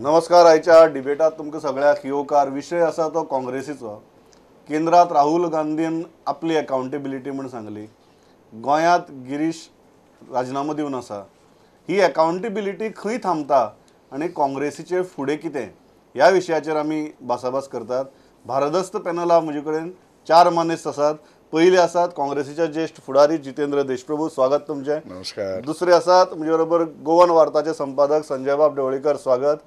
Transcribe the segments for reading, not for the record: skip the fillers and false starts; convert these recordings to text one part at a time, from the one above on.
नमस्कार. आयच्या डिबेटात तुमकां सगळ्याक येवकार. विषय आसा तो काँग्रेसीचो. केंद्रात राहुल गांधीन आपली अकाउंटेबिलिटी म्हूण सांगली. गोंयांत गिरीश राजिनामो दिवन आसा. ही अकाउंटेबिलिटी खंय थांबता आनी काँग्रेसीचे फुडें कितें ह्या विशयाचेर आमी भासाभास करतात. भारदस्त पॅनला म्हजे कडेन 4 मानेस्त आसात. पयले आसात काँग्रेसीचे ज्येष्ठ फुडारी जितेंद्र देशप्रभू. स्वागत तुमचें. नमस्कार. दुसरे आसात म्हजे बरोबर गोवन वार्ताचे संपादक संजय बाब ढवळीकर. स्वागत.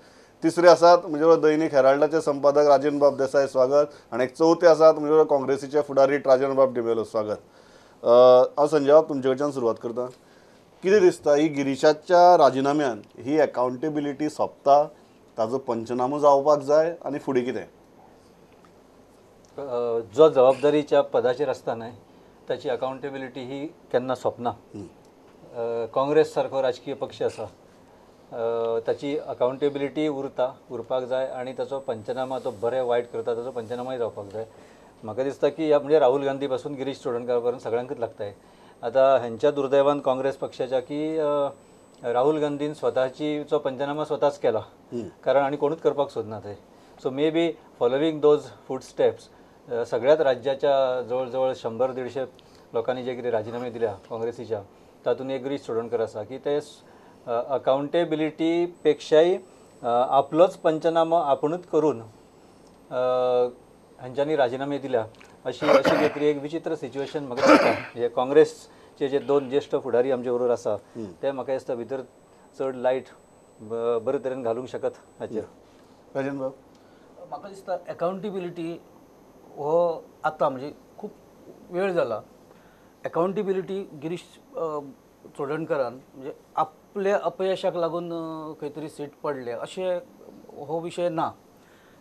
तिसरे आसात म्हणजे बरोबर दैनिक हेराल्डाचे संपादक राजन बाब देसाई. स्वागत. आणि एक चौथे आसात म्हणजे बरोबर काँग्रेसीचे फुडारी राजन बाब डिमेलो. स्वागत. हांव संजय बाब तुमचे कडच्यान सुरवात करता. कितें दिसता ही गिरीशाच्या राजिनाम्यान ही अकाउंटेबिलिटी सोंपता, ताजो पंचनामो जावपाक जाय आनी फुडें कितें? जो जबाबदारीच्या पदाचेर आसता न्हय ताची अकाउंटेबिलिटी ही केन्ना सोंपना. काँग्रेस सारको राजकीय पक्ष आसा ताची अकाउंटेबिलिटी उरपाक जाय आनी ताचो पंचनामा तो बरें वायट करता ताचो पंचनामाय जावपाक जाय. म्हाका दिसता की ह्या म्हणजे राहुल गांधी पासून गिरीश चोडणकर पर्यंत सगळ्यांकच लागताय. आतां हेंच्या दुर्दैवान काँग्रेस पक्षाच्या की राहुल गांधीन स्वताचो पंचनामा स्वताच केला, कारण आनी कोणूच करपाक सोदना ते. So may B following those food steps सगळ्याच राज्याच्या जवळ जवळ 100-150 लोकांनी जे कितें राजिनामे दिल्या काँग्रेसीच्या, तातूंत एक गिरीश चोडणकर आसा की ते अकाउंटेबिलिटी पेक्षाय आपलोच पंचनामा आपुणूच करून हांच्यांनी राजिनामे दिल्या अशी काही तरी एक विचित्र सिच्युएशन म्हाका दिसता. हे काँग्रेसचे जे 2 ज्येष्ठ फुडारी आमचे बरोबर आसा ते म्हाका दिसता भितर चड लायट बरे तरेन घालूंक शकत हाचेर. राजन बाब, म्हाका दिसता अकाउंटेबिलिटी हो आतां म्हणजे खूब वेळ जाला. अकाउंटेबिलिटी गिरीश चोडणकरान म्हणजे आपल्या अपयशाक लागून खंय तरी सीट पडले अशें हो विशय ना.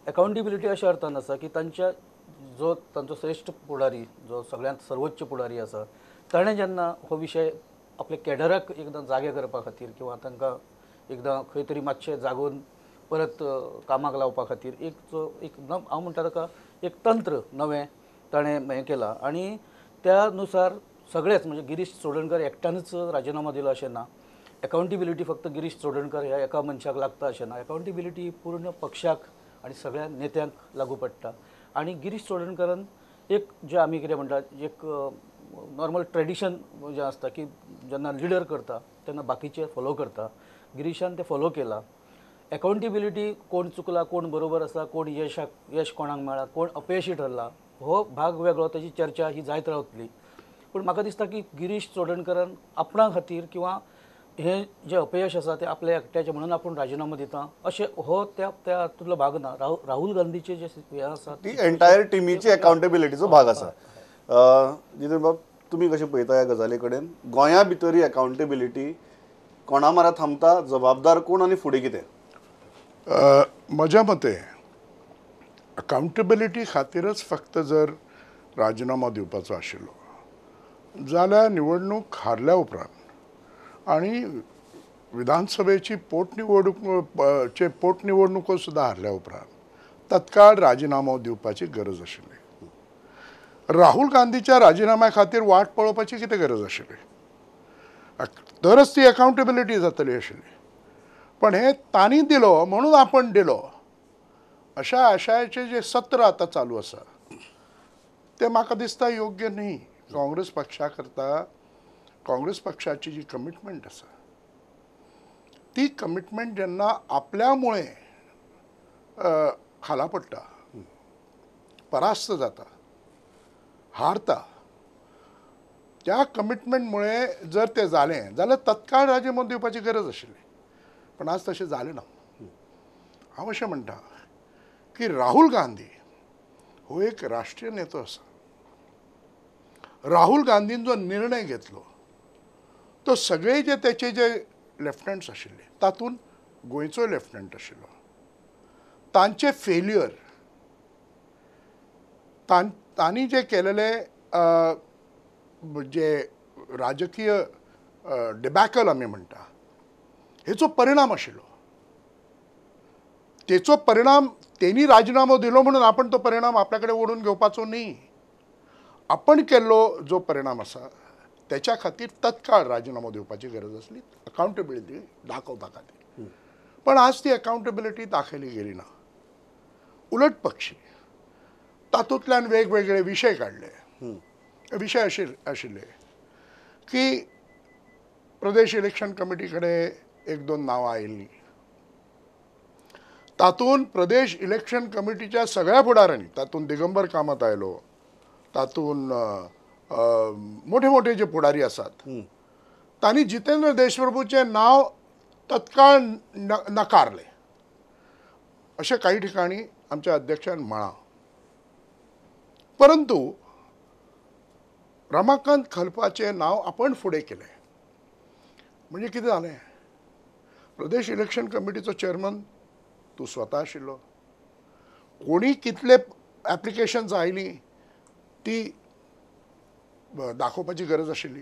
अकाउंटेबिलिटी अशा अर्थान आसा की तांचो श्रेश्ठ फुडारी जो सगळ्यांत सर्वोच्च फुडारी आसा ताणें जेन्ना हो विशय आपल्या कॅडराक एकदां जागे करपा खातीर किंवा तांकां एकदां खंय तरी मातशें जागोवन परत कामाक लावपा खातीर हांव म्हणटा ताका एक तंत्र नवें ताणें हें केलां आनी त्या नुसार सगळेच म्हणजे गिरीश चोडणकर एकट्यानच राजिनामा दिलो अशें ना. अकाउंटेबिलिटी फक्त गिरीश चोडणकर ह्या एका मनशाक लागता अशें ना. अकाउंटेबिलिटी पूर्ण पक्षाक आनी सगळ्या नेत्यांक लागू पडटा. आनी गिरीश चोडणकरान एक जे आमी कितें म्हणटात एक नॉर्मल ट्रेडिशन जें आसता की जेन्ना लिडर करता तेन्ना बाकीचे फॉलो करता. गिरीशान तें फॉलो केलां. अकाउंटेबिलिटी कोण चुकला, कोण बरोबर आसा, कोण यश कोणाक मेळ्ळा, कोण अपयशी ठरला हो भाग वेगळो, ताची चर्चा ही जायत रावतली. पूण म्हाका दिसता की गिरीश चोडणकरान आपणा खातीर किंवा हें जें अपयश आसा तें आपल्या एकट्याचें म्हणून आपूण राजिनामो दिता अशें हो त्या हातूंतलो भाग ना. राहुल गांधीचे जे हें आसा ती एंटायर टिमीची अकाउंटेबिलिटीचो भाग आसा. जितेंद्र बाब, तुमी कशें पळयता ह्या गजाली कडेन? गोंया भितर ही अकाउंटेबिलिटी कोणा म्हऱ्या थांबता, जबाबदार कोण आनी फुडें कितें? म्हज्या मते अकाउंटेबिलिटी खातीरच फक्त जर राजिनामो दिवपाचो आशिल्लो जाल्यार निवडणूक हारल्या उपरांत आनी विधानसभेची पोटनिवडणुको सुद्दां हारल्या उपरांत तत्काळ राजिनामो दिवपाची गरज आशिल्ली. राहुल गांधीच्या राजिनाम्या खातीर वाट पळोवपाची कितें गरज आशिल्ली? तरच ती अकाउंटेबिलिटी जातली आशिल्ली. पण हे तांणी दिलो म्हणून आपण दिलो अशा आशयाचे जे सत्र आता चालू आसा ते म्हाका दिसता योग्य न्ही. काँग्रेस पक्षा करता काँग्रेस पक्षाची जी कमिटमेंट आसा ती कमिटमेंट जेन्ना आपल्यामुळे खाला पडटा, परास्त जाता, हारता, त्या कमिटमेंटमुळे जर ते जालें जाल्यार तत्काळ राजिनामो दिवपाची गरज आशिल्ली. पण आज तशें जालें ना. हांव अशें म्हणटा की राहुल गांधी हो एक राष्ट्रीय नेतो आसा. राहुल गांधीन जो निर्णय घेतलो तो सगळे जे त्याचे जे लेफ्टनंट्स आशिल्ले तातूंत गोंयचो लेफ्टनंट आशिल्लो, तांचे फेल्युअर, तांणी जे केलेले जे राजकीय डिबॅकल आमी म्हणटा हेचो परिणाम आशिल्लो. तेचो परिणाम तेणी राजिनामो दिलो म्हणून आपण तो परिणाम आपल्या कडेन ओडून घेवपाचो न्ही. आपण केल्लो जो परिणाम आसा त्याच्या खातीर तत्काळ राजिनामो दिवपाची गरज आसली अकाउंटेबिलिटी दाखोवपा खातीर. पण आज ती अकाउंटेबिलिटी दाखयली गेली ना. उलट पक्षी तातूंतल्यान वेगवेगळे विशय काढले. विशय आशिल्ले की प्रदेश इलेक्शन कमिटी कडेन 1-2 नांवां आयिल्लीं. तातूंत प्रदेश इलेक्शन कमिटीच्या सगळ्या फुडाऱ्यांनी, तातूंत दिगंबर कामत आयलो, तातूंत मोठे मोठे जे पुढारी आसात तांणी जितेंद्र देशप्रभूचें नांव तत्काळ नकारले अशें काही ठिकाणी आमच्या अध्यक्षान म्हळां. परंतु रमाकांत खलपाचें नांव आपण फुडें केलें. म्हणजे कितें जालें, प्रदेश इलेक्शन कमिटीचो चेअरमन तूं स्वता आशिल्लो. कोणी कितले ॲप्लिकेशन्स आयली ती दाखोवपाची गरज आशिल्ली.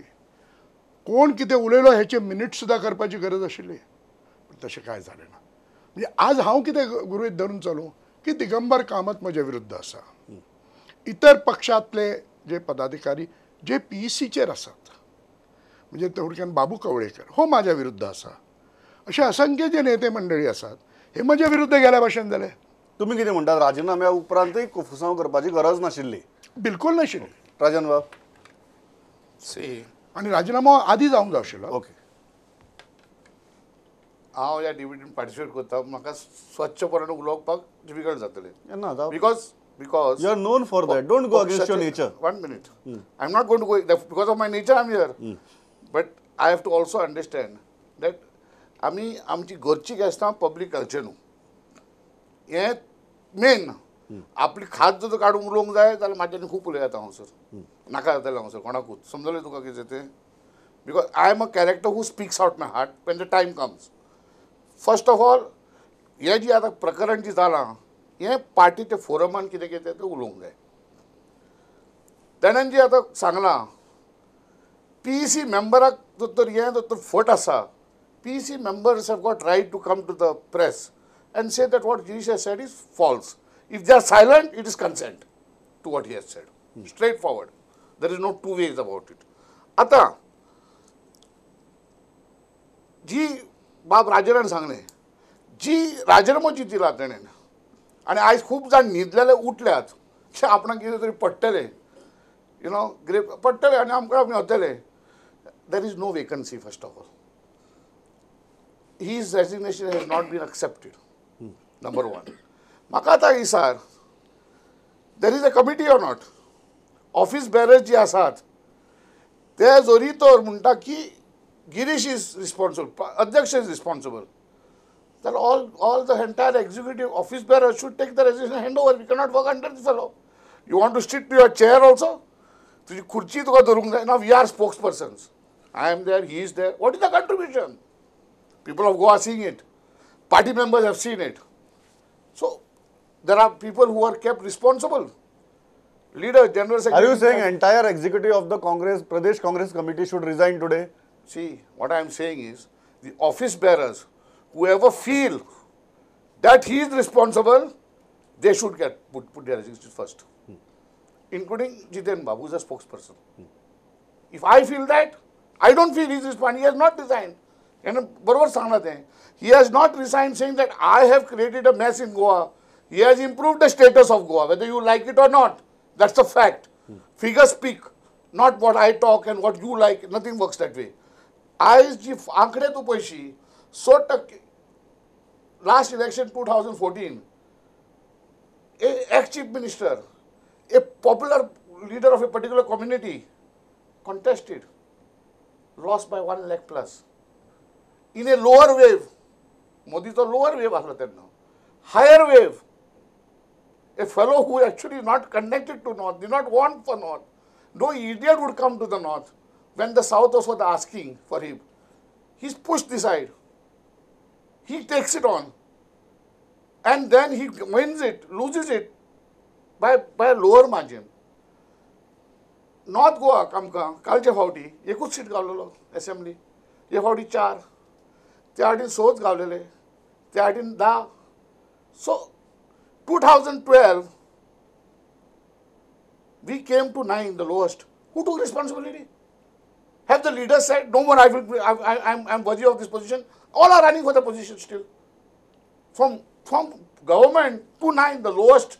कोण कितें उलयलो हेचे मिनिट सुद्दां करपाची गरज आशिल्ली. पण तशें कांय जालें ना. म्हणजे आज हांव कितें गृहीत धरून चलूं की दिगंबर कामत म्हजे विरुद्ध आसा. इतर पक्षांतले जे पदाधिकारी जे PECचेर आसात, म्हणजे थोडक्यान बाबू कवळेकर हो म्हाज्या विरुद्ध आसा. अशे असंख्य जे नेते मंडळी आसात हे म्हज्या विरुद्ध गेल्या भाशेन जाले. तुम्ही कितें म्हणटात, राजिनाम्या उपरांतय फुसांव करपाची गरज नाशिल्ली? बिलकुल नाशिल्ली. राजन बाब सी आनी राजिनामो आदी जावंक जाय आशिल्लो. ओके. हांव ह्या डिबेटीन पार्टिसिपेट करता. म्हाका स्वच्छपणान उलोवपाक डिफिकल्ट जातलें केन्ना जावं? because You are known for that. Don't go against your nature. 1 minute. I'm not going to go because of my nature. I'm here. But I have to also understand that आमी आमची घरची गेस्तां public घालचे न्हू. हें main. आपली खाद जर काडून उलोवंक जाय जाल्यार म्हाज्यानी खूब उलयता हांगसर. नाका जातालें हांगसर कोणाकूच. समजलें तुका कितें तें? Because I am a character who speaks out my heart Wien the time comes. First of all हें जी आतां प्रकरण जी जालां हें पार्टीच्या फोरमान कितें कितें तें उलोवंक जाय. ताणें जी आतां सांगलां PEC मेंबराक जर हें जर फट आसा, PEC members have got right to come to the press and say that what Girish has said is false. If they are silent, it is consent to what he has said. Straightforward. There is no two ways about it. आता जी बाब राजनान सांगलें, जी राजीनामो जी दिला ताणें आनी आयज खूब जाण न्हिदलेले उठल्यात की आपणाक कितें तरी पडटलें, यू नो, ग्रेप पडटलें आनी आमकां आमी वतले. There is no vacancy. First of all his resignation has not been accepted. Number one. म्हाका आतां Hisar there is a committee or not. Office bearers जी आसात ते जोरी तर म्हणटा की गिरीश is responsible, अध्यक्ष is responsible. Then all the entire executive office bearers should take the resignation handover. We cannot work under this fellow. You want to stick to your chair also? तुझी खुर्ची तुका धरूंक जाय. Now we are spokespersons. I am there, he is there. What is the contribution? People of Goa are seeing it. Party members have seen it. So there are people who are kept responsible. Leader, General Secretary. Are you saying entire executive of the Congress, Pradesh Congress Committee should resign today? See, what I am saying is the office bearers, whoever feel that he is responsible, they should get put their resignation first, including Jiten Babu, who is a spokesperson. If I feel that, I don't feel he is responsible. He has not resigned. And बरोबर सांगना तें. He has not resigned saying that I have created a mess in Goa. He has improved the status of Goa, whether you like it or not. That's a fact. Figures speak, not what I talk and what you like. Nothing works that way. आयज जी आंकडे तूं पळयशी 100%. Last election 2014, a ex-chief minister, a popular leader of a particular community, contested, lost by 1 lakh plus. In a lower wave, Modi's a lower wave asla tenna. Higher wave, a fellow who actually is not connected to North, did not want for North. No idiot would come to the North when the South was asking for him. He's pushed aside. He takes it on. And then he wins it, loses it by a lower margin. North Goa, कालच्या फावटी एकूच seat गावलेलो assembly. हे फावटी 4. त्या फावटी 6 गावलेले. त्या फावटी 10. So 2012 we came to 9, the lowest. Who took responsibility? Have the leaders said, no more, I'm worthy of this position? All are running for the position still. from government to 9, the lowest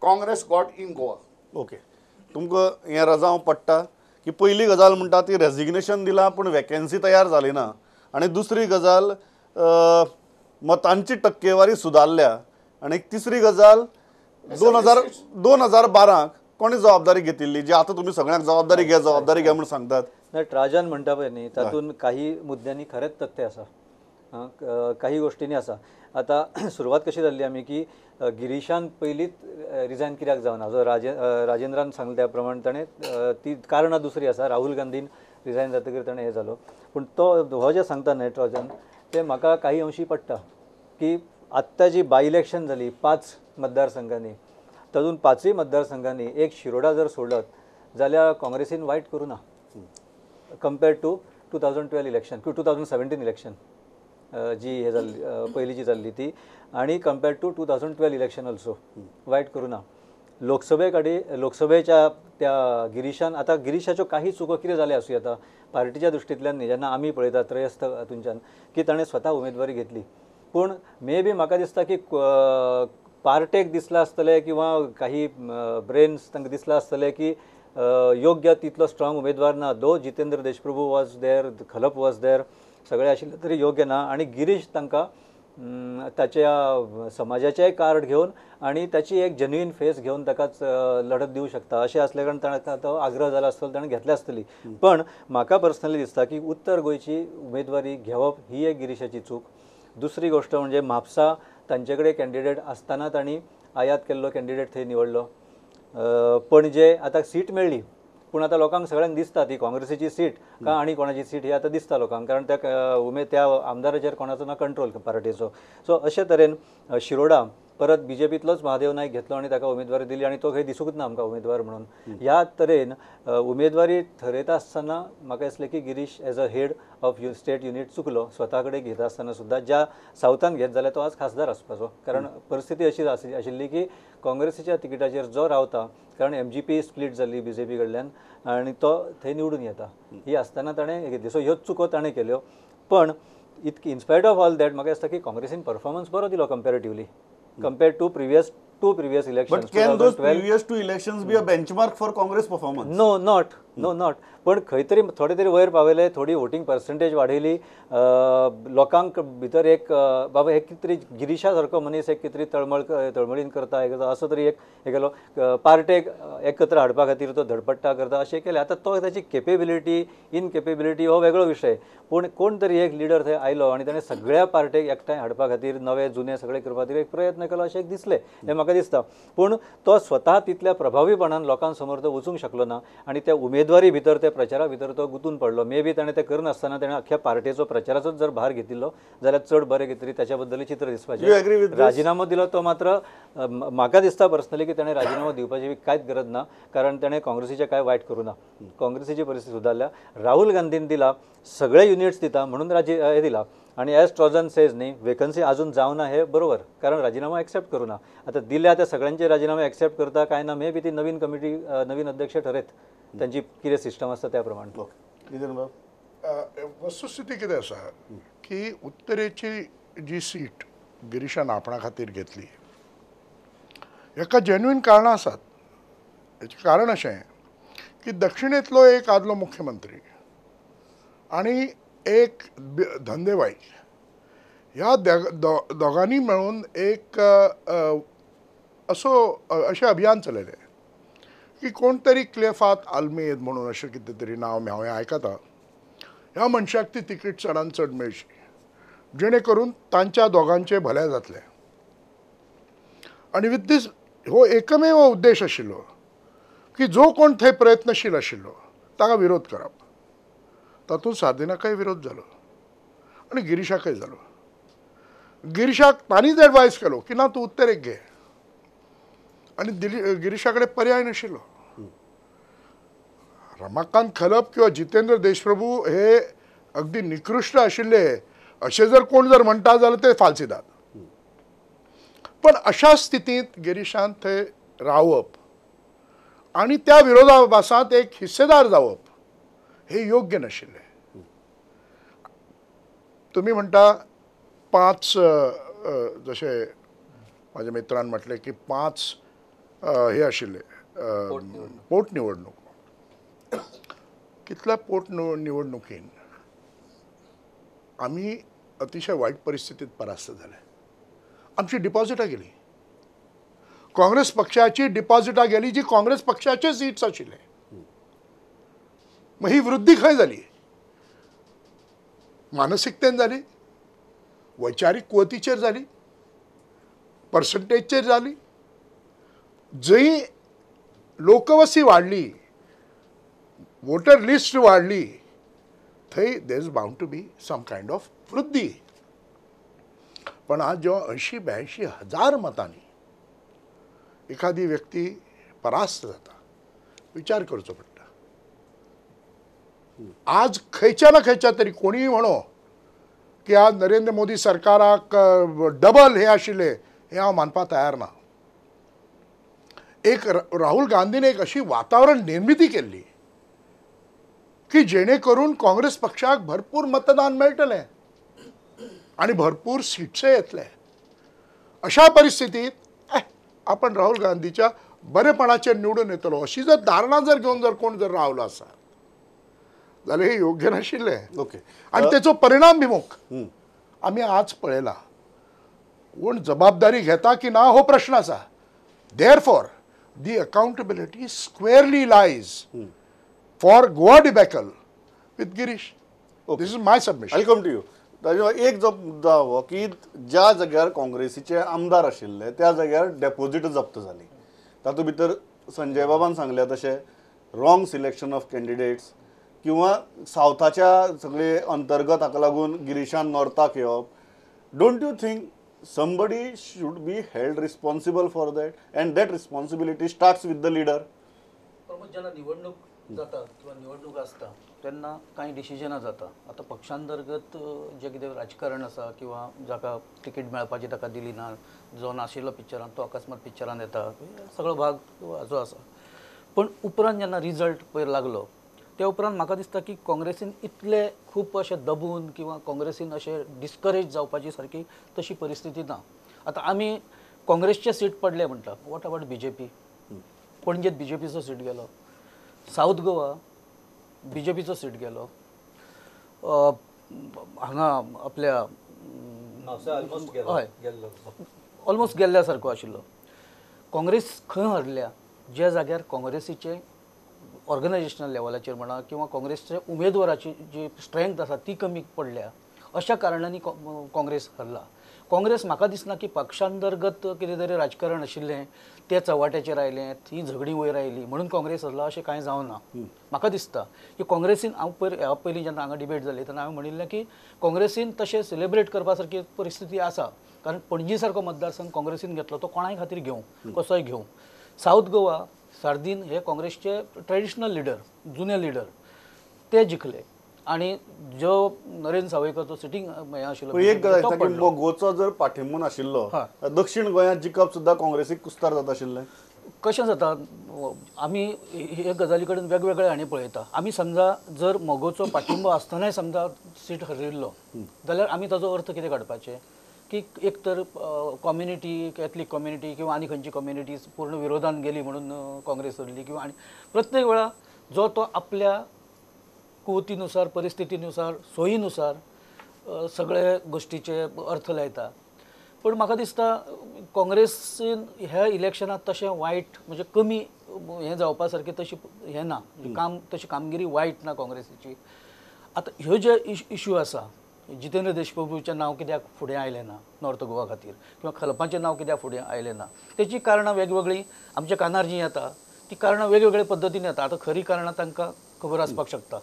Congress got in Goa. Okay तुमकां हें रजाव पडटा की पयली गजाल म्हणटा ती resignation दिलां पूण वॅकन्सी तयार जाली ना आनी दुसरी गजाल मतांची टक्केवारी सुदारल्या आनी तिसरी गजाल 2012 कोणी जबाबदारी घेतिल्ली जी आतां तुमी सगळ्यांक जबाबदारी घ्या म्हूण सांगतात. नाही राजन म्हणटा पळय न्ही तातूंत काही मुद्द्यांनी खरेंच तथ्य आसा, काही गोष्टींनी आसा. आतां सुरवात कशी जाल्ली आमी की गिरीशान पयलींच रिजायन कित्याक जावना, जो राजेंद्रान सांगले त्या प्रमाणे ताणें ती कारणां दुसरी आसा. राहुल गांधीन रिजायन जातकीर ताणें हें जालो. पूण तो हो जे सांगता राजन ते म्हाका काही अंशी पडटा की आत्तां जी बाय इलेक्शन जाली 5 मतदारसंघांनी, तातूंत 5य मतदारसंघांनी एक शिरोडा जर सोडत जाल्यार काँग्रेसीन वायट करूं ना कंपेर्ड टू 2012 इलेक्शन किंवा 2017 इलेक्शन जी हे जाल्ली पयली जी जाल्ली ती, आनी कंपेर्ड टू 2012 इलेक्शन ऑल्सो वायट करूं ना. लोकसभेच्या त्या गिरीशान आतां गिरीशाच्यो काही चुको कितें जाल्या आसूं येता पार्टीच्या दृश्टींतल्यान न्ही, जेन्ना आमी पळयता त्रयस्थ हातूंच्यान की ताणें स्वता उमेदवारी घेतली. पूण मे बी म्हाका दिसता की पार्टेक दिसला आसतलें किंवा काही ब्रेन्स तांकां दिसला आसतलें की योग्य तितलो स्ट्रॉंग उमेदवार ना. दो Jitendra Deshprabhu was there, Khalap was there, सगळें आशिल्लें तरी योग्य ना. आनी गिरीश तांकां ताच्या समाजाचेंय कार्ड घेवन आनी ताची एक जेन्युइन फेस घेवन ताकाच लढत दिवं शकता अशें आसले कारण ताणें तो आग्रह जाला आसतलो, ताणें घेतली आसतली. पण म्हाका पर्सनली दिसता की उत्तर गोंयची उमेदवारी घेवप ही एक गिरीशाची चूक. दुसरी गोष्ट म्हणजे म्हापसा तांचे कडेन कॅन्डिडेट आसतना तांणी आयात केल्लो कॅन्डिडेट थंय निवडलो. पणजे आतां सीट मेळ्ळी पूण आतां लोकांक सगळ्यांक दिसता ती काँग्रेसीची सीट का आनी कोणाची सीट ही आतां दिसता लोकांक, कारण त्या आमदाराचेर कोणाचो ना कंट्रोल पार्टीचो. सो अशे तरेन शिरोडा परत बीजेपीतलोच महादेव नायक घेतलो आनी ताका उमेदवारी दिली आनी तो खंय दिसूंकच ना आमकां उमेदवार म्हणून. ह्या तरेन उमेदवारी थरयता आसतना म्हाका दिसलें की Girish as a head of state unit चुकलो. स्वता कडेन घेता आसतना सुद्दां ज्या सावथान घेत जाल्यार तो आज खासदार आसपाचो, कारण परिस्थिती अशी आशिल्ली की काँग्रेसीच्या तिकिटाचेर जो रावता, कारण MGP स्प्लीट जाल्ली BJP कडल्यान आनी तो थंय निवडून येता, ही आसतना ताणें घेतली. सो ह्योच चुको ताणें केल्यो. पण इनस्पायट ऑफ ऑल दॅट म्हाका दिसता की काँग्रेसीन परफॉर्मन्स बरो दिलो comparatively compared to previous elections. But can those previous 2 elections be a benchmark for Congress performance? No, not. पण खंय तरी थोडे तरी वयर पावयले, थोडी वोटींग पर्संटेज वाडयली. लोकांक भितर एक बाबा हे कितें तरी गिरीशा सारको मनीस एक कितें तरी तळमळीन करता असो तरी एक हे केलो, पार्टेक एकत्र हाडपा खातीर तो धडपडटा करता अशें केलें. आतां तो ताची केपेबिलिटी इनकेपेबिलिटी हो वेगळो विशय, पूण कोण तरी एक लिडर थंय आयलो आनी ताणें सगळ्या पार्टेक एकठांय हाडपा खातीर नवे जुने सगळे करपा खातीर एक प्रयत्न केलो अशें दिसलें हें म्हाका दिसता. पूण तो स्वता तितल्या प्रभावीपणान लोकां समोर तो वचूंक शकलो ना आनी त्या उमेदवारी भितर त्या प्रचारा भितर तो गुंतून पडलो. मे बी ताणें तें करनासतना ताणें अख्ख्या पार्टीचो प्रचाराचोच जर भार घेतिल्लो जाल्यार चड बरें कितें तरी त्याच्या बद्दलूय चित्र दिसपाचें. राजिनामो दिलो तो मात्र म्हाका दिसता पर्सनली की ताणें राजिनामो दिवपाची कांयच गरज ना, कारण ताणें काँग्रेसीचें कांय वायट करूं ना. काँग्रेसीची परिस्थिती सुदारल्या. राहुल गांधीन दिला, सगळे युनिट्स दिता म्हणून हे दिला. आणि एज ट्रॉजन सेज न्ही वेकन्सी अजून जावना हे बरोबर, कारण राजिनामा एक्सेप्ट करूं ना. आतां दिल्या त्या सगळ्यांचे राजिनामे एक्सेप्ट करता काय ना मे बी ती नवीन कमिटी नवीन अध्यक्ष ठरयत, त्यांची कितें सिस्टम आसता त्या प्रमाणे. वस्तुस्थिती कितें आसा की उत्तरेची जी सीट गिरीशान आपणा खातीर घेतली हेका जेन्युइन कारणां आसात. हेचें कारण अशें की दक्षिणेंतलो एक आदलो मुख्यमंत्री आनी एक धंदेबाई ह्या दोगांनी मेळून एक अशें अभियान चलयलें की कोण तरी क्लेफात आल्मेद म्हणून अशें कितें तरी नांव हांवें आयकता, ह्या मनशाक ती तिकीट चडांत चड मेळची जेणे करून तांच्या दोगांचें भलें जातलें. आनी विथ दीस हो एकमेव उद्देश आशिल्लो की जो कोण थंय प्रयत्नशील आशिल्लो ताका विरोध करप. तातूंत सार्दिनाकाय विरोध जालो आनी गिरीशाकय जालो. गिरीशाक तांणीच एडवायस केलो की ना तूं उत्तरेक घे, आनी गिरीशा कडेन पर्याय नाशिल्लो. रमाकांत खलप किंवा जितेंद्र देशप्रभू हे अगदी निकृश्ट आशिल्ले अशें जर कोण जर म्हणटा जाल्यार ते फालसिदाद. पण अशा स्थितींत गिरीशान थंय रावप आनी त्या विरोधाभासांत एक हिस्सेदार जावप हे योग्य नाशिल्लें. तुम्ही म्हणटा 5 जसे माझ्या मित्रांनी म्हटले की 5 हे आशिल्ले पोटनिवडणूक कितल्या पोटनिवडणुकीन आम्ही अतिशय वाईट परिस्थितीत परास्त झाले. आमची डिपॉझिटां गेली, काँग्रेस पक्षाची डिपॉझिटां गेली जी काँग्रेस पक्षाचे सीट्स आशिल्ले. मग ही वृद्धी खंय जाली? मानसिकतेन जाली, वैचारीक कुवतीचेर जाली, पर्संटेजचेर जाली. जंय लोकवस्ती वाडली, वोटर लिस्ट वाडली, थंय there is bound to be some kind of वृद्धी. पण आज जेव्हा 80-82 हजार मतांनी एखादी व्यक्ती परास्त जाता, विचार करचो पडटा. आज खंयच्या ना खंयच्या तरी कोणीय म्हणो की आज नरेंद्र मोदी सरकाराक डबल हे आशिल्ले, हे हांव मानपाक तयार ना. एक राहुल गांधीने एक अशी वातावरण निर्मिती केली की जेणे करून काँग्रेस पक्षाक भरपूर मतदान मेळटलें आणि भरपूर सीट्स येतले. अशा परिस्थितीत आपण राहुल गांधीच्या बरेपणाचेर निवडून येतलो अशी जर धारणा जर घेऊन जर कोण जर रावलो आसा जाल्यार हे योग्य नाशिल्लें. ओके. आणि त्याचो परिणाम भिमुख आम्ही आज पळयला. कोण जबाबदारी घेता की ना हो प्रश्न आसा. Therefore the accountability squarely lies for Goa debacle with Girish. This is my submission. I come to you. एक जो मुद्दा हो की ज्या जाग्यार काँग्रेसीचे आमदार आशिल्ले त्या जाग्यार डेपॉझिट जप्त जाली. तातूंत भितर संजय बाबान सांगले तशें रॉंग सिलेक्शन ऑफ कॅन्डिडेट्स किंवा सावथाच्या सगळे अंतर्गत हाका लागून गिरीशान नॉर्थाक येवप. Don't you think somebody should be held responsible for that and that responsibility starts with the leader? पण जेन्ना निवडणूक जाता किंवा निवडणूक आसता तेन्ना कांय डिसिजनां जाता. आतां पक्षांतर्गत जे कितें राजकारण आसा किंवा जाका तिकीट मेळपाची ताका दिली ना, जो नाशिल्लो पिक्चरान तो अकस्मात पिक्चरान येता, सगळो भाग हाचो आसा. पण उपरांत जेन्ना रिजल्ट पयर लागलो ते उपरांत म्हाका दिसता की काँग्रेसीन इतले खूब अशें दबून किंवा काँग्रेसीन अशें डिस्करेज जावपाची सारकी तशी परिस्थिती ना. आतां आमी काँग्रेसचे सीट पडले म्हणटा. What about BJP? पणजेत BJPचो सीट गेलो, साऊथ गोवा BJPचो सीट गेलो, हांगा आपल्या हय ऑलमोस्ट गेल्ल्या सारको आशिल्लो. काँग्रेस खंय हरल्या? ज्या जाग्यार काँग्रेसीचे ऑर्गनायजेशनल लेवलाचेर म्हणा किंवा काँग्रेसच्या उमेदवाराची जी स्ट्रेंथ आसा ती कमी पडल्या, अशा कारणांनी काँग्रेस हरला. काँग्रेस म्हाका दिसना की पक्षांतर्गत कितें तरी राजकारण आशिल्लें तें चव्हाट्याचेर आयलें, ती झगडीं वयर आयली म्हणून काँग्रेस हरला अशें कांय जावना. म्हाका दिसता की काँग्रेसीन हांव ह्या पयलीं जेन्ना हांगा डिबेट जाली तेन्ना हांवें म्हणिल्लें की काँग्रेसीन तशें सेलिब्रेट करपा सारकी परिस्थिती आसा. कारण पणजी सारको मतदारसंघ काँग्रेसीन घेतलो तो कोणाय खातीर घेवं, कसोय घेवं. साऊथ गोवा सार्दीन हे काँग्रेसचे ट्रेडिशनल लिडर, जुने लिडर, ते जिखले आणि जो नरेंद्र सावयकरचो सिटींग हें आशिल्लो एक गजाल आसा की गोचो जर पाठिंबो नाशिल्लो दक्षिण गोंयांत जिखप सुद्दां काँग्रेसीक कुस्तार जाता आशिल्लें. कशें जाता? आमी हे गजाली कडेन वेगवेगळे हांणी पळयता. आमी समजा जर मोगोचो पाठिंबो आसतनाय समजा सीट हरिल्लो जाल्यार आमी ताचो अर्थ कितें काडपाचें की एक तर कम्युनिटी, कॅथलीक कम्युनिटी किंवा आनी खंयची कम्युनिटी पूर्ण विरोधान गेली म्हणून काँग्रेस हरली किंवा आनी प्रत्येक वेळा जो तो आपल्या कुवतीनुसार, परिस्थितीनुसार, सोयीनुसार सगळे गोष्टीचे अर्थ लायता. पण म्हाका दिसता काँग्रेसीन ह्या इलेक्शनात तशें वायट म्हणजे कमी हें जावपा सारकें तशी हें ना, तशी कामगिरी वायट ना काँग्रेसीची. आतां ह्यो जे इश्यू आसा, जितेंद्र देशप्रभूचें नांव कित्याक फुडें आयलें ना नॉर्थ गोवा खातीर किंवा खलपाचें नांव कित्याक फुडें आयलें ना, तेची कारणां वेगवेगळीं आमच्या कानार जीं येता ती कारणां वेगवेगळ्या पद्दतीन येता. आतां खरी कारणां तांकां खबर आसपाक शकता.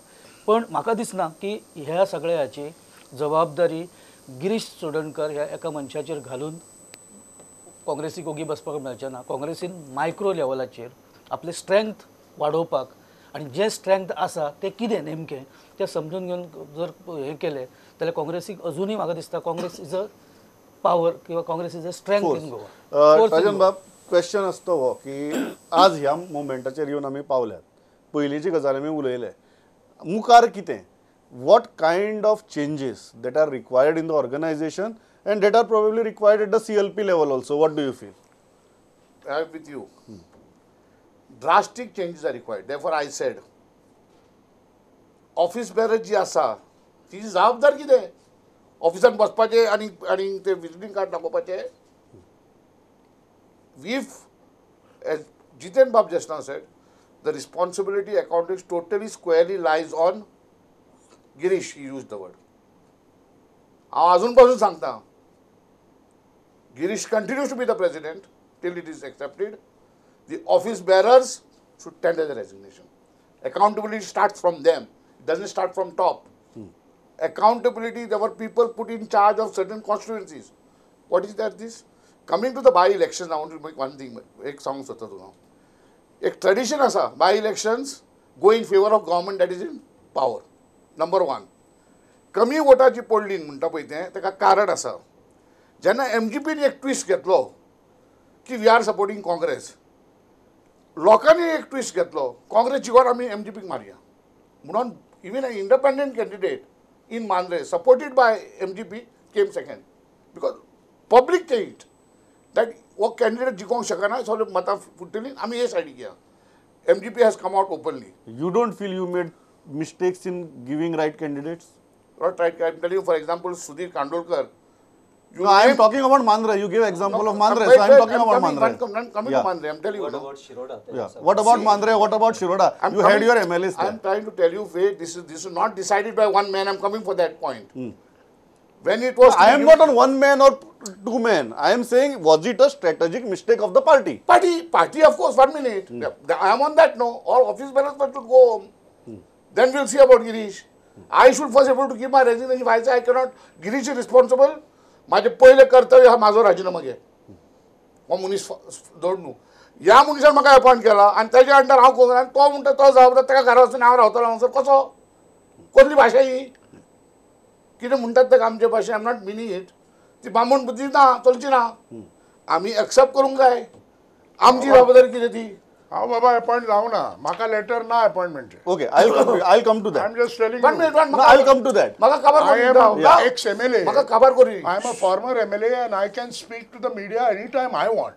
पण म्हाका दिसना की ह्या सगळ्याची जबाबदारी गिरीश चोडणकर ह्या एका मनशाचेर घालून काँग्रेसीक ओगी बसपाक मेळचें ना. काँग्रेसीन मायक्रो लेवलाचेर आपले स्ट्रेंथ वाडोवपाक आनी जे स्ट्रेंथ आसा ते कितें नेमकें तें समजून घेवन जर हें केलें जाल्यार काँग्रेसीक अजुनूय म्हाका दिसता काँग्रेस इज अ पावर किंवा Congress is a strength in Goa. Rajan बाब, क्वेश्चन आसता हो की आज ह्या मोमेंटाचेर येवन आमी पावल्यात. पयलींची गजाल आमी उलयले. मुखार कितें? What kind of changes that are required in the organisation and that are probably required at the CLP level also. What do you feel? I am with you. Drastic changes are required. Therefore, I said, office bearer जी आसा तिची जबाबदार कितें? ऑफिसान बसपाचें आनी ते visiting card दाखोवपाचें. If, as Jiten Bab just now said, the responsibility, accountability totally squarely lies on Girish, he used the word. हांव अजूनपासून सांगता, Girish continues to be the president till it is accepted. The office bearers should tender the resignation. Accountability starts from them. It doesn't start from top. Accountability, there were people put in charge of certain constituencies. What is that this? Coming to the by-elections, I want to make one thing. एक सांगूंक सोदता तुका. एक tradition आसा, by-elections go in favor of government that is in power. Number one. कमी वोटाची polling म्हणटा पळय तें ताका कारण आसा. जेन्ना MGPन एक ट्विस्ट घेतलो की वी आर सपोर्टिंग काँग्रेस, लोकांनी एक ट्विस्ट घेतलो काँग्रेस जिखोन आमी MGPक मारया म्हणून even an independent candidate in Mandre supported by MGP came second because public changed that वो candidate जिखोंक शकना सगळे मतां फुट्टली आमी हे सायडीक या. MGP has come out openly. You don't feel you made mistakes in giving right candidates? Not right. I'm telling you, for example, Sudhir Kandolkar. No, I am talking about Mandre. You gave example of Mandre, so I am talking about Mandre. I'm coming to Mandre. I'm telling you. What now. about Shiroda? Yeah. What about Mandre? What about Shiroda? You had your MLAs there. I'm trying to tell you, wait, this is not decided by one man. I'm coming for that point. When it was, I am not on one man or two men. I am saying, was it a strategic mistake of the party? Party, of course. 1 minute. I am on that. No, all office bearers first should go home. Then we'll see about Girish. I should first able to give my resignation. If I say I cannot, Girish is responsible. माझे पहिले कर्तव्य हा माझो राजीनामा घे. हो मनीस दौड न्हू. ह्या मनशान म्हाका अपॉइंट केला आनी ताच्या अंडर हांव कोण आनी तो म्हणटा तो जबाबदार ताका घरा वचून हांव रावतलो हांगसर कसो? कसली भाशा ही? कितें म्हणटात ताका आमचे भाशेन I am not meaning it. ती बामण बुद्धी ना चलची ना. आमी एक्सेप्ट करूंक जाय. आमची जबाबदारी कितें ती? हांव बाबा अपॉइंट जावना, म्हाका लेटर ना अपॉइंटमेंटचे. Okay, I'll come to I am that. Just telling One minute, No, I'll come to that. म्हाका खबर I am करून an ex-MLA. म्हाका खबर करी. I am a former MLA and I can speak to the media anytime I want.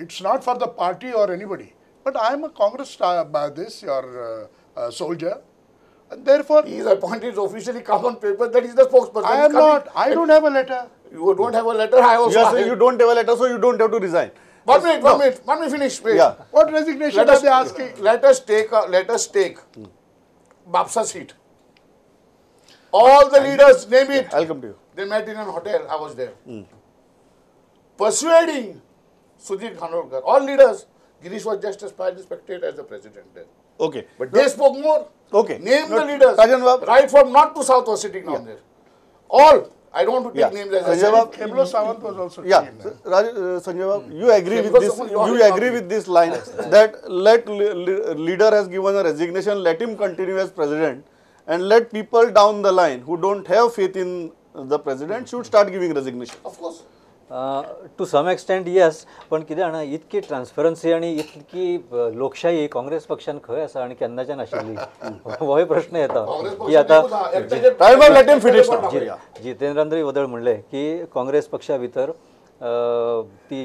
It's not for the party or anybody. But I am a Congress soldier. And therefore, He is appointed officially come on paper that he is the spokesperson. I He's am coming. not. I don't have a letter. You don't have a letter. I also. You are saying you don't have a letter, so you don't have to resign. One minute. Let me finish. Wait. Yeah. What resignation Let are us they asking? Let us take Bapsa seat. All the leaders, name it. I'll come to you. They met in a hotel. I was there. Persuading Sudhir Khandolkar. All leaders. Girish was just a spectator as the president there. Okay. But they spoke more. Okay. Name the leaders. Rajan Bab. Right from north to south was sitting down there. All. I don't want to take Yeah. names as I Sanjay said. Bab, Kemlo Sawant was also Yeah, seen there. Sanjay Bab, you agree with this? Kemlo Sawant, You agree with this line that leader has given a resignation, let him continue as president, and let people down the line who don't have faith in the president should start giving resignation. Of course. To some extent yes, पण कितें जाणा इतकी transparency आनी इतकी लोकशाही काँग्रेस पक्षान खंय आसा आनी केन्नाच्यान आशिल्ली होय प्रश्न येता की आतां Right, but let him finish now. Yeah. Jitendra वदळ म्हणले की काँग्रेस पक्षा भितर ती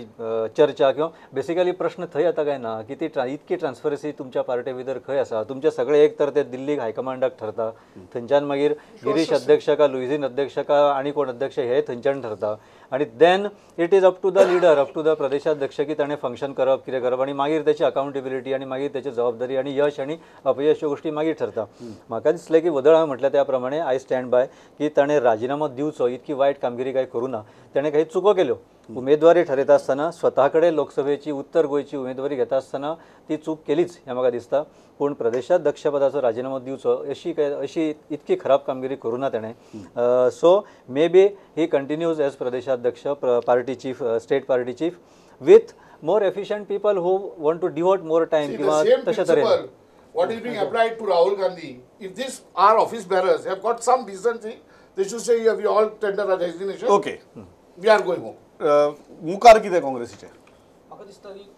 चर्चा किंवा बेसिकली प्रश्न थंय येता काय ना की ती इतकी ट्रान्सपरन्सी तुमच्या पार्टी भितर खंय आसा. तुमचे सगळे एक तर ते दिल्लीक हायकमांडाक ठरता, थंयच्यान मागीर गिरीश अध्यक्ष का लुईझीन अध्यक्ष का आनी कोण अध्यक्ष हे थंयच्यान ठरता आणि then it is up to the leader, up to the प्रदेशाध्यक्ष की ताणें फंक्शन करप कितें करप आणि मागीर त्याची अकाउंटेबिलिटी आणि मागीर त्याची जबाबदारी आणि यश आणि अपयश ह्यो गोष्टी मागीर ठरता. म्हाका दिसलें की वदळ हांवें म्हटल्या त्या प्रमाणे आय स्टँड बाय की ताणें राजिनामो दिवचो, इतकी वायट कामगिरी काय करूं ना. ताणें काही चुको केल्यो. उमेदवारी ठरयता आसतना स्वता कडेन लोकसभेची उत्तर गोंयची उमेदवारी घेता आसतना ती चूक केलीच हें म्हाका दिसता. पूण प्रदेशाध्यक्ष पदाचो राजिनामो दिवचो अशी इतकी खराब कामगिरी करूं ना ताणें. So may be he continues as प्रदेशाध्यक्ष party chief state party chief with more efficient people who want to devote more time See, किंवा the same तशा तरेन. principle, what is being applied to Rahul Gandhi, if these our office bearers have got some decency, they should say, yeah, we all tender our resignation. Okay. We are going home. मुखार कितें काँग्रेसीचे? म्हाका दिसता की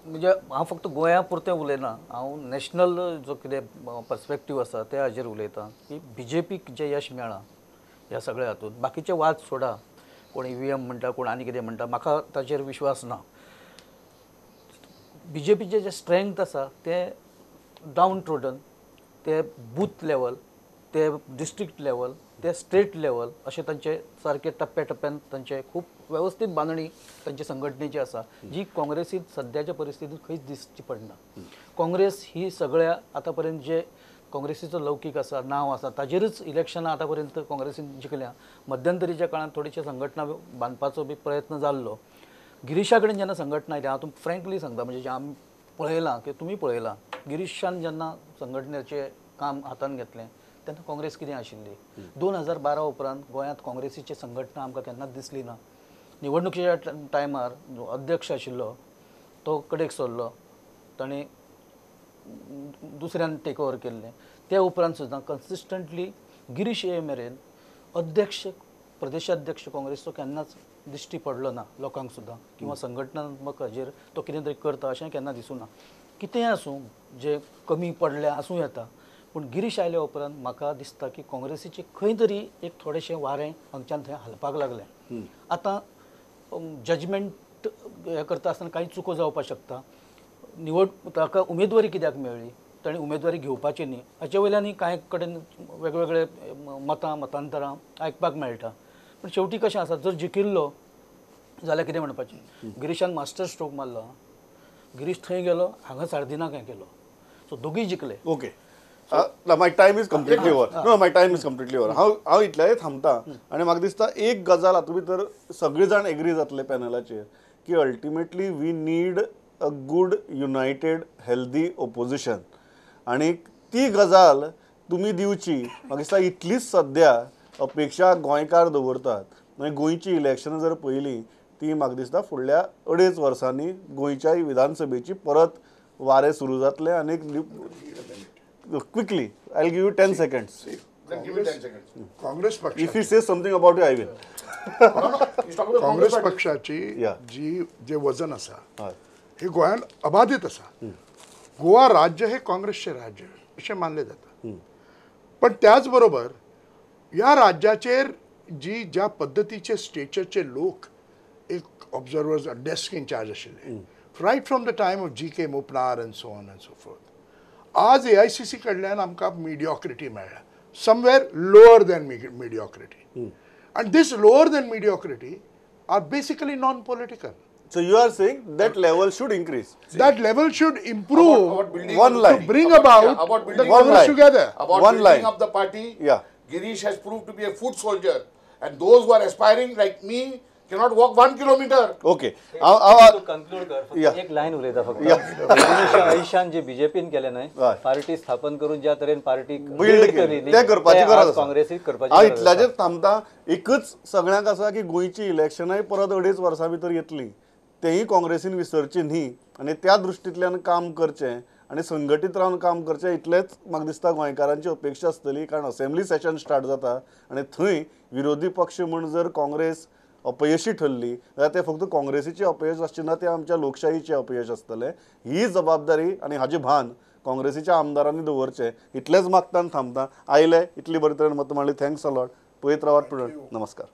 म्हणजे हांव फक्त गोंया पुरतें उलयना, हांव नॅशनल जो कितें पर्स्पेक्टीव आसा त्या हाजेर उलयतां की BJPक जें यश मेळ्ळां ह्या सगळ्या हातूंत बाकीचे वाद सोडा, कोण EVM म्हणटा, कोण आनी कितें म्हणटा, म्हाका ताचेर विश्वास ना. BJPचे जे स्ट्रेंथ आसा ते डावन ट्रोडन, ते बूथ लेवल, ते डिस्ट्रिक्ट लेवल, ते स्टेट लेवल अशे तांचे सारके टप्प्याटप्प्यान तांचे खूब वेवस्थीत बांदणी तांचे संघटनेची आसा, जी काँग्रेसीत सद्याच्या परिस्थितीत खंयच दिसची पडना. काँग्रेस ही सगळ्या आतां पर्यंत जे काँग्रेसीचो लौकीक आसा, नांव आसा, ताजेरच इलेक्शनां आतां पर्यंत काँग्रेसीन जिखल्या. मध्यंतरीच्या काळात थोडीशी संघटना बांदपाचो बी प्रयत्न जाल्लो. गिरीशा कडेन जेन्ना संघटना आयली, हांव तुमकां फ्रँकली सांगता, म्हणजे जें आमी पळयलां की तुमी पळयलां, गिरीशान जेन्ना संघटनेचें काम हातान घेतलें तेन्ना काँग्रेस कितें आशिल्ली. 2012 उपरांत गोंयांत काँग्रेसीची संघटना आमकां केन्नाच दिसली ना. निवडणुकीच्या टायमार जो अध्यक्ष आशिल्लो तो कडेक सरलो, ताणें दुसऱ्यान टेक ओवर केल्लें. ते उपरांत सुद्दां कन्सिस्टंटली गिरीश ये मेरेन अध्यक्ष, प्रदेशाध्यक्ष काँग्रेसचो केन्नाच दिश्टी पडलो ना लोकांक सुद्दां, किंवा संघटनात्मक हाजेर तो कितें तरी करता अशें केन्ना दिसूं ना. कितेंय आसूं, जे कमी पडलें आसूं येता, पूण गिरीश आयल्या उपरांत म्हाका दिसता की काँग्रेसीचें खंय तरी एक थोडेंशें वारें हांगच्यान थंय हलपाक लागलें. आतां जजमेंट हें करता आसतना कांय चुको जावपाक शकता. ताका उमेदवारी कित्याक मेळ्ळी, ताणें उमेदवारी घेवपाची न्ही, हाचे वयल्यानय कांय कडेन वेगवेगळे मतांतरां आयकपाक मेळटा. पूण शेवटी कशें आसा, जर जिखिल्लो जाल्यार कितें म्हणपाचें, गिरीशान मास्टर स्ट्रोक मारलो. गिरीश थंय गेलो, हांगा सार्दिनाक हें केलो, सो दोगूय जिखले. Okay, my time is completely over. No, my time is completely over. हांव इतल्याय थांबता आनी म्हाका दिसता एक गजाल हातूंत भितर सगळे जाण एग्री जातले पॅनलाचेर की ultimately we need a good united healthy opposition. आनी ती गजाल तुमी दिवची, म्हाका दिसता इतलीच सद्या अपेक्षा गोंयकार दवरतात. मागीर गोंयची इलेक्शनां जर पळयलीं ती म्हाका दिसता फुडल्या 2.5 वर्सांनी गोंयच्या विधानसभेची परत वारें सुरू जातलें. आनी quickly I will give you 10 seconds. Then give me 10 seconds. Congress If पक्ष he says something about you, I will. No, no, he's talking about Congress Congress party. पक्षाची Yeah. जे वजन आसा हय. हे गोंयांत अबाधित आसा. गोवा राज्य हे काँग्रेसचे राज्य अशें मानले जाता. पण त्याच बरोबर ह्या राज्याचेर ज्या पद्दतीचे स्टेचरचे लोक एक ऑब्झर्वर्स डेस्क इन्चार्ज आशिल्ले, right from the time of GK Moopanar and so on and so forth, आज AICC कडल्यान आमकां मिडिओक्रिटी मेळ्ळा, somewhere lower than mediocrity. And these lower than mediocrity are basically non political. So you are saying that level should increase. That level should improve About building One of- line. to bring about about building the one Congress line. together. About One building line. up the party. Yeah. Girish has proved to be a foot soldier, and those who are aspiring like me cannot walk 1 kilometer. Okay. Conclude कर, फक्त Yeah. एक line उलयता फक्त. 1980 जे बीजेपीन केले हय. नाही, party स्थापन करून ज्या तरेन पार्टी बिल्ड केली ते करपाची गरज आसा. काँग्रेसीक करपाची हांव गरज आसा. इतल्याचेर थांबता. एकच सगळ्यांक आसा की गोंयची इलेक्शनाय परत 2.5 वर्सां भितर येतली, तेही काँग्रेसीन विसरची न्ही आनी त्या दृश्टींतल्यान काम करचें आनी संघटीत रावन काम करचें, इतलेंच म्हाका दिसता गोंयकारांची अपेक्षा आसतली. कारण असेंब्ली सेशन स्टार्ट जाता आनी थंय विरोधी पक्ष म्हूण जर काँग्रेस अपयशी ठरली जाल्यार ते फक्त काँग्रेसीचें अपयश आसचें ना, तें आमच्या लोकशाहीचें अपयश आसतलें. ही जबाबदारी आनी हाजें भान काँग्रेसीच्या आमदारांनी दवरचें, इतलेंच मागता आनी थांबता. आयले, इतली बरे तरेन मतां मांडली. Thanks a lot. पळयत रावात पुढे. नमस्कार.